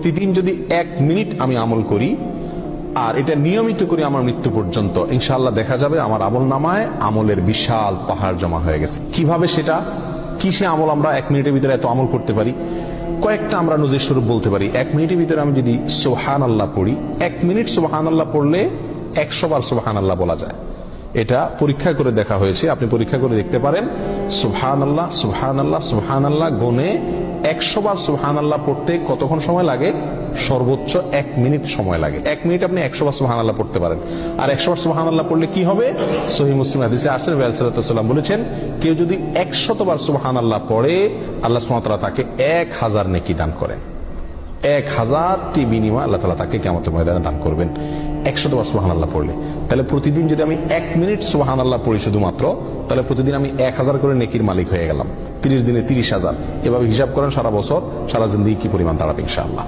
প্রতিদিন যদি 1 মিনিট আমি আমল করি আর এটা নিয়মিত করি আমার মৃত্যু পর্যন্ত, ইনশাআল্লাহ দেখা যাবে আমার আমল নামায় আমলের বিশাল পাহাড় জমা হয়ে গেছে। কিভাবে সেটা, কিসে আমল আমরা 1 মিনিটের ভিতরে এত আমল করতে পারি? কয়েকটা আমরা নজির স্বরূপ বলতে পারি। 1 মিনিটের ভিতরে আমি যদি সুবহানাল্লাহ পড়ি, 1 মিনিট সুবহানাল্লাহ পড়লে 100 বার সুবহানাল্লাহ বলা যায়। এটা পরীক্ষা করে দেখা হয়েছে, আপনি পরীক্ষা করে দেখতে পারেন। সুবহানাল্লাহ সুবহানাল্লাহ সুবহানাল্লাহ গুনে 100 বার সুবহানাল্লাহ পড়তে কতক্ষণ সময় লাগে? সর্বোচ্চ 1 মিনিট সময় লাগে। 1 মিনিট আপনি 100 বার সুবহানাল্লাহ পড়তে পারেন। আর 100 বার সুবহানাল্লাহ পড়লে কি হবে? সহিহ মুসলিম হাদিসে আসছে, নবী সাল্লাল্লাহু আলাইহি ওয়াসাল্লাম বলেছেন, কেউ যদি 100 বার সুবহানাল্লাহ পড়ে, আল্লাহ সুবহানাহু ওয়া তাআলা তাকে 1000 নেকি দান করেন। 1000টি বিনিময় আল্লাহ তাআলা তাকে কিয়ামতের ময়দানে দান করবেন 100 বার সুবহানাল্লাহ পড়লে। তাহলে প্রতিদিন যদি আমি 1 মিনিট সুবহানাল্লাহ পড়ি শুধুমাত্র, তাহলে প্রতিদিন আমি 1000 করে নেকির মালিক হয়ে গেলাম। 30 দিনে 30,000। এভাবে হিসাব করেন সারা বছর, সারা জিন্দেগি কি পরিমাণ দাঁড়াবে ইনশাআল্লাহ।